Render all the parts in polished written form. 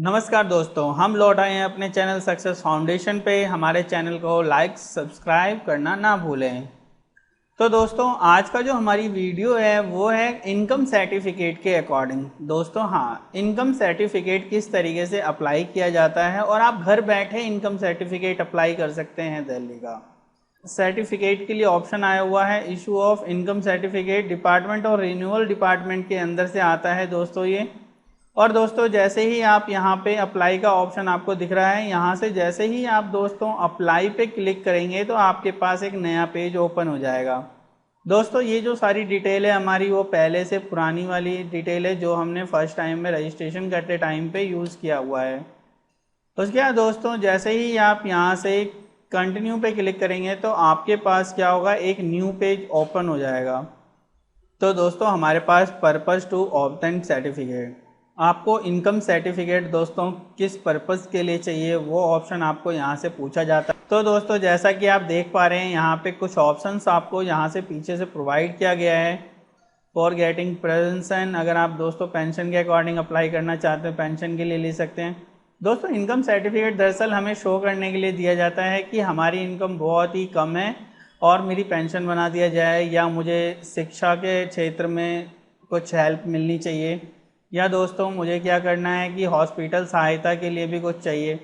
नमस्कार दोस्तों, हम लौट आए हैं अपने चैनल सक्सेस फाउंडेशन पे। हमारे चैनल को लाइक सब्सक्राइब करना ना भूलें। तो दोस्तों, आज का जो हमारी वीडियो है वो है इनकम सर्टिफिकेट के अकॉर्डिंग। दोस्तों इनकम सर्टिफिकेट किस तरीके से अप्लाई किया जाता है और आप घर बैठे इनकम सर्टिफिकेट अप्लाई कर सकते हैं दिल्ली का। सर्टिफिकेट के लिए ऑप्शन आया हुआ है issue of income certificate, department और रिन्यूअल डिपार्टमेंट के अंदर से आता है दोस्तों ये। और दोस्तों, जैसे ही आप यहाँ पे अप्लाई का ऑप्शन आपको दिख रहा है, यहाँ से जैसे ही आप दोस्तों अप्लाई पे क्लिक करेंगे तो आपके पास एक नया पेज ओपन हो जाएगा। दोस्तों, ये जो सारी डिटेल है हमारी वो पहले से पुरानी वाली डिटेल है जो हमने फर्स्ट टाइम में रजिस्ट्रेशन करते टाइम पे यूज़ किया हुआ है। उसके बाद दोस्तों, जैसे ही आप यहाँ से कंटिन्यू पे क्लिक करेंगे तो आपके पास क्या होगा, एक न्यू पेज ओपन हो जाएगा। तो दोस्तों, हमारे पास पर्पज़ टू ऑब्टेन सर्टिफिकेट, आपको इनकम सर्टिफिकेट दोस्तों किस पर्पज़ के लिए चाहिए वो ऑप्शन आपको यहाँ से पूछा जाता है। तो दोस्तों, जैसा कि आप देख पा रहे हैं यहाँ पे कुछ ऑप्शंस आपको यहाँ से पीछे से प्रोवाइड किया गया है। फॉर गेटिंग पेंशन, अगर आप दोस्तों पेंशन के अकॉर्डिंग अप्लाई करना चाहते हैं पेंशन के लिए ले सकते हैं। दोस्तों, इनकम सर्टिफिकेट दरअसल हमें शो करने के लिए दिया जाता है कि हमारी इनकम बहुत ही कम है और मेरी पेंशन बना दिया जाए, या मुझे शिक्षा के क्षेत्र में कुछ हेल्प मिलनी चाहिए, या दोस्तों मुझे क्या करना है कि हॉस्पिटल सहायता के लिए भी कुछ चाहिए।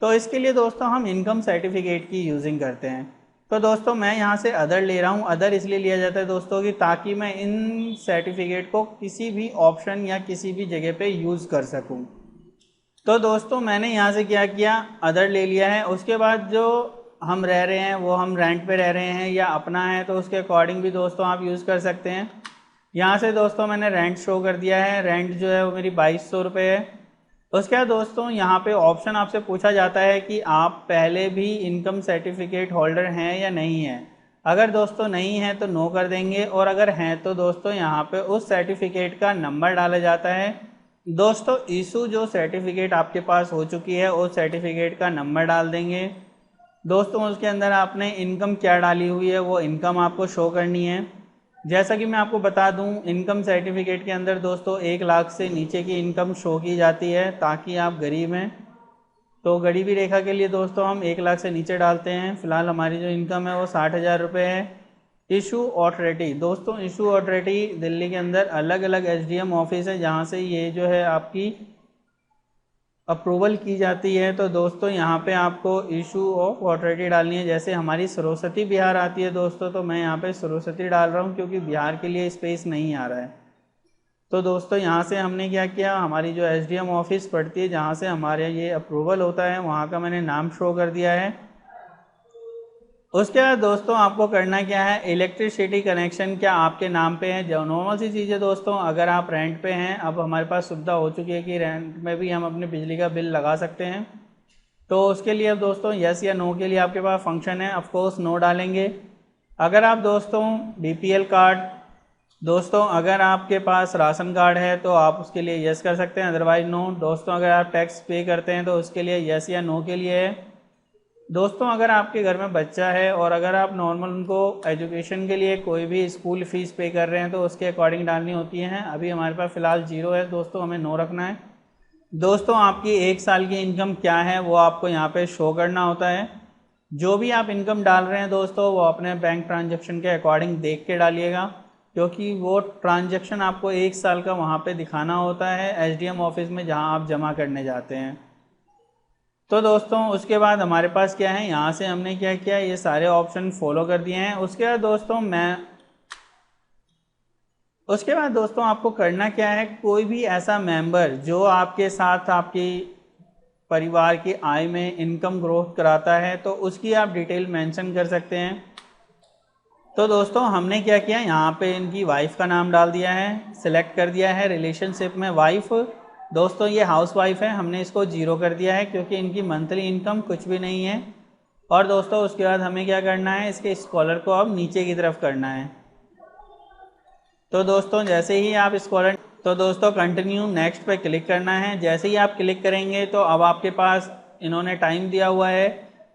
तो इसके लिए दोस्तों हम इनकम सर्टिफिकेट की यूजिंग करते हैं। तो दोस्तों, मैं यहाँ से अदर ले रहा हूँ। अदर इसलिए लिया जाता है दोस्तों कि ताकि मैं इन सर्टिफिकेट को किसी भी ऑप्शन या किसी भी जगह पे यूज़ कर सकूँ। तो दोस्तों, मैंने यहाँ से क्या किया, अदर ले लिया है। उसके बाद जो हम रह रहे हैं वो हम रेंट पे रह रहे हैं या अपना है, तो उसके अकॉर्डिंग भी दोस्तों आप यूज़ कर सकते हैं। यहाँ से दोस्तों मैंने रेंट शो कर दिया है। रेंट जो है वो मेरी 2200 रुपये है। उसके बाद दोस्तों यहाँ पे ऑप्शन आपसे पूछा जाता है कि आप पहले भी इनकम सर्टिफिकेट होल्डर हैं या नहीं हैं। अगर दोस्तों नहीं है तो नो कर देंगे, और अगर हैं तो दोस्तों यहाँ पे उस सर्टिफिकेट का नंबर डाला जाता है। दोस्तों, इशू जो सर्टिफिकेट आपके पास हो चुकी है उस सर्टिफिकेट का नंबर डाल देंगे। दोस्तों, उसके अंदर आपने इनकम क्या डाली हुई है वो इनकम आपको शो करनी है। जैसा कि मैं आपको बता दूं, इनकम सर्टिफिकेट के अंदर दोस्तों 1 लाख से नीचे की इनकम शो की जाती है ताकि आप गरीब हैं। तो गरीबी रेखा के लिए दोस्तों हम 1 लाख से नीचे डालते हैं। फिलहाल हमारी जो इनकम है वो 60,000 रुपये है। इशू ऑथोरिटी, दोस्तों इशू ऑथोरिटी दिल्ली के अंदर अलग अलग एसडीएम ऑफिस है जहाँ से ये जो है आपकी अप्रूवल की जाती है। तो दोस्तों यहाँ पे आपको इशू ऑफ ऑथोरिटी डालनी है। जैसे हमारी सरस्वती बिहार आती है दोस्तों, तो मैं यहाँ पे सरस्वती डाल रहा हूँ क्योंकि बिहार के लिए स्पेस नहीं आ रहा है। तो दोस्तों यहाँ से हमने क्या किया, हमारी जो एसडीएम ऑफिस पड़ती है जहाँ से हमारे ये अप्रूवल होता है वहाँ का मैंने नाम शो कर दिया है। उसके बाद दोस्तों आपको करना क्या है, इलेक्ट्रिसिटी कनेक्शन क्या आपके नाम पे है। जो नॉर्मल सी चीज़ है दोस्तों, अगर आप रेंट पे हैं, अब हमारे पास सुविधा हो चुकी है कि रेंट में भी हम अपने बिजली का बिल लगा सकते हैं। तो उसके लिए अब दोस्तों यस या नो के लिए आपके पास फंक्शन है, ऑफकोर्स नो डालेंगे। अगर आप दोस्तों बीपीएल कार्ड, दोस्तों अगर आपके पास राशन कार्ड है तो आप उसके लिए यस कर सकते हैं, अदरवाइज नो। दोस्तों, अगर आप टैक्स पे करते हैं तो उसके लिए यस या नो के लिए है। दोस्तों, अगर आपके घर में बच्चा है और अगर आप नॉर्मल उनको एजुकेशन के लिए कोई भी स्कूल फीस पे कर रहे हैं तो उसके अकॉर्डिंग डालनी होती है। अभी हमारे पास फ़िलहाल 0 है दोस्तों, हमें नो रखना है। दोस्तों, आपकी 1 साल की इनकम क्या है वो आपको यहाँ पे शो करना होता है। जो भी आप इनकम डाल रहे हैं दोस्तों वो अपने बैंक ट्रांजैक्शन के अकॉर्डिंग देख के डालिएगा, क्योंकि वो ट्रांजैक्शन आपको 1 साल का वहाँ पे दिखाना होता है एसडीएम ऑफिस में जहाँ आप जमा करने जाते हैं। तो दोस्तों उसके बाद हमारे पास क्या है, यहाँ से हमने क्या किया, ये सारे ऑप्शन फॉलो कर दिए हैं। उसके बाद दोस्तों आपको करना क्या है, कोई भी ऐसा मेंबर जो आपके साथ आपकी परिवार की आय में इनकम ग्रोथ कराता है तो उसकी आप डिटेल मेंशन कर सकते हैं। तो दोस्तों हमने क्या किया, यहाँ पे इनकी वाइफ का नाम डाल दिया है, सिलेक्ट कर दिया है रिलेशनशिप में वाइफ। दोस्तों ये हाउस वाइफ है, हमने इसको 0 कर दिया है क्योंकि इनकी मंथली इनकम कुछ भी नहीं है। और दोस्तों उसके बाद हमें क्या करना है, इसके स्कॉलर को अब नीचे की तरफ करना है। तो दोस्तों जैसे ही आप स्कॉलर, तो दोस्तों कंटिन्यू नेक्स्ट पे क्लिक करना है। जैसे ही आप क्लिक करेंगे तो अब आपके पास इन्होंने टाइम दिया हुआ है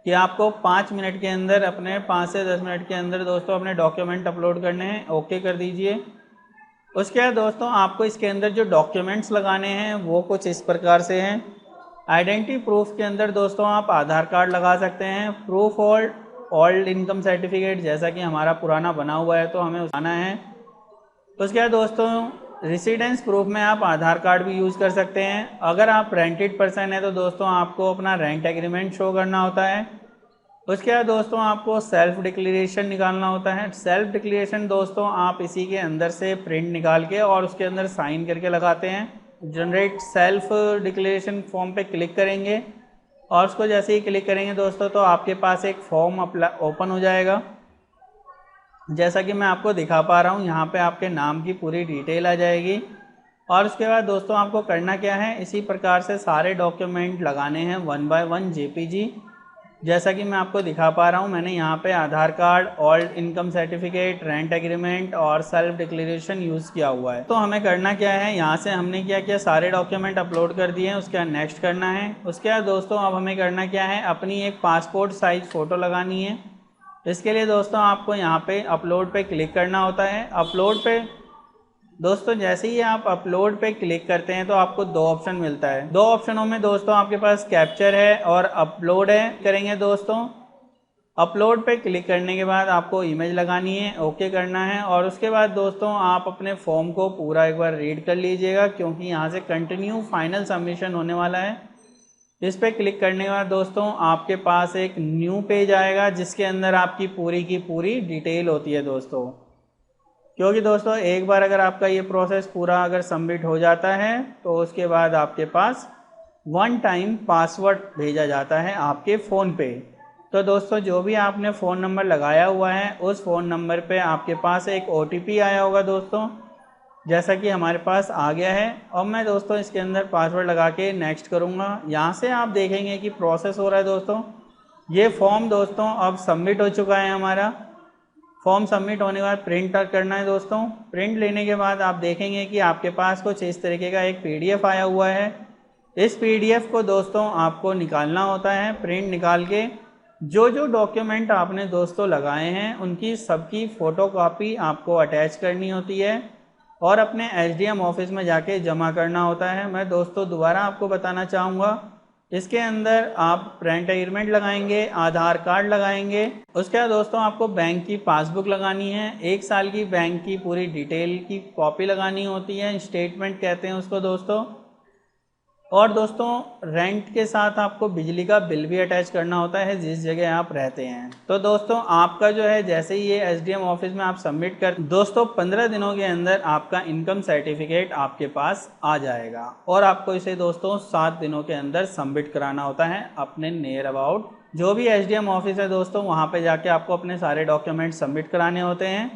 कि आपको 5 मिनट के अंदर, अपने 5 से 10 मिनट के अंदर दोस्तों अपने डॉक्यूमेंट अपलोड करने हैं। ओके कर दीजिए। उसके बाद दोस्तों आपको इसके अंदर जो डॉक्यूमेंट्स लगाने हैं वो कुछ इस प्रकार से हैं। आइडेंटिटी प्रूफ के अंदर दोस्तों आप आधार कार्ड लगा सकते हैं, प्रूफ ओल्ड इनकम सर्टिफिकेट, जैसा कि हमारा पुराना बना हुआ है तो हमें उठाना है। उसके बाद दोस्तों रेसिडेंस प्रूफ में आप आधार कार्ड भी यूज़ कर सकते हैं। अगर आप रेंटेड पर्सन है तो दोस्तों आपको अपना रेंट एग्रीमेंट शो करना होता है। उसके बाद दोस्तों आपको सेल्फ डिक्लेरेशन निकालना होता है। सेल्फ डिक्लेरेशन दोस्तों आप इसी के अंदर से प्रिंट निकाल के और उसके अंदर साइन करके लगाते हैं। जनरेट सेल्फ डिक्लेरेशन फॉर्म पे क्लिक करेंगे और उसको जैसे ही क्लिक करेंगे दोस्तों तो आपके पास एक फॉर्म ओपन हो जाएगा, जैसा कि मैं आपको दिखा पा रहा हूँ। यहाँ पे आपके नाम की पूरी डिटेल आ जाएगी और उसके बाद दोस्तों आपको करना क्या है, इसी प्रकार से सारे डॉक्यूमेंट लगाने हैं 1 बाय 1 JPG, जैसा कि मैं आपको दिखा पा रहा हूँ। मैंने यहाँ पे Aadhaar card, old income certificate, rent agreement और सेल्फ डिक्लेरेशन यूज़ किया हुआ है। तो हमें करना क्या है, यहाँ से हमने क्या किया, सारे डॉक्यूमेंट अपलोड कर दिए हैं। उसके बाद नेक्स्ट करना है। उसके बाद दोस्तों अब हमें करना क्या है, अपनी एक पासपोर्ट साइज फ़ोटो लगानी है। इसके लिए दोस्तों आपको यहाँ पे अपलोड पे क्लिक करना होता है। अपलोड पे दोस्तों जैसे ही आप अपलोड पे क्लिक करते हैं तो आपको 2 ऑप्शन मिलता है। 2 ऑप्शनों में दोस्तों आपके पास कैप्चर है और अपलोड है। करेंगे दोस्तों, अपलोड पे क्लिक करने के बाद आपको इमेज लगानी है, ओके करना है और उसके बाद दोस्तों आप अपने फॉर्म को पूरा एक बार रीड कर लीजिएगा, क्योंकि यहाँ से कंटिन्यू फाइनल सबमिशन होने वाला है। इस पर क्लिक करने के बाद दोस्तों आपके पास एक न्यू पेज आएगा जिसके अंदर आपकी पूरी की पूरी डिटेल होती है दोस्तों। क्योंकि दोस्तों एक बार अगर आपका ये प्रोसेस पूरा अगर सबमिट हो जाता है तो उसके बाद आपके पास 1 टाइम पासवर्ड भेजा जाता है आपके फ़ोन पे। तो दोस्तों जो भी आपने फ़ोन नंबर लगाया हुआ है उस फ़ोन नंबर पे आपके पास एक OTP आया होगा दोस्तों, जैसा कि हमारे पास आ गया है। और मैं दोस्तों इसके अंदर पासवर्ड लगा के नेक्स्ट करूँगा। यहाँ से आप देखेंगे कि प्रोसेस हो रहा है दोस्तों। ये फॉर्म दोस्तों अब सबमिट हो चुका है हमारा। फॉर्म सबमिट होने के बाद प्रिंट करना है दोस्तों। प्रिंट लेने के बाद आप देखेंगे कि आपके पास कुछ इस तरीके का एक PDF आया हुआ है। इस PDF को दोस्तों आपको निकालना होता है। प्रिंट निकाल के जो जो डॉक्यूमेंट आपने दोस्तों लगाए हैं उनकी सबकी फ़ोटोकॉपी आपको अटैच करनी होती है और अपने SDM ऑफिस में जाके जमा करना होता है। मैं दोस्तों दोबारा आपको बताना चाहूँगा, इसके अंदर आप रेंट एग्रीमेंट लगाएंगे, आधार कार्ड लगाएंगे। उसके बाद दोस्तों आपको बैंक की पासबुक लगानी है, 1 साल की बैंक की पूरी डिटेल की कॉपी लगानी होती है, स्टेटमेंट कहते हैं उसको दोस्तों। और दोस्तों रेंट के साथ आपको बिजली का बिल भी अटैच करना होता है जिस जगह आप रहते हैं। तो दोस्तों आपका जो है जैसे ही ये SDM ऑफिस में आप सबमिट कर दोस्तों 15 दिनों के अंदर आपका इनकम सर्टिफिकेट आपके पास आ जाएगा और आपको इसे दोस्तों 7 दिनों के अंदर सबमिट कराना होता है अपने नियर अबाउट जो भी SDM ऑफिस है दोस्तों, वहाँ पे जाके आपको अपने सारे डॉक्यूमेंट सबमिट कराने होते हैं।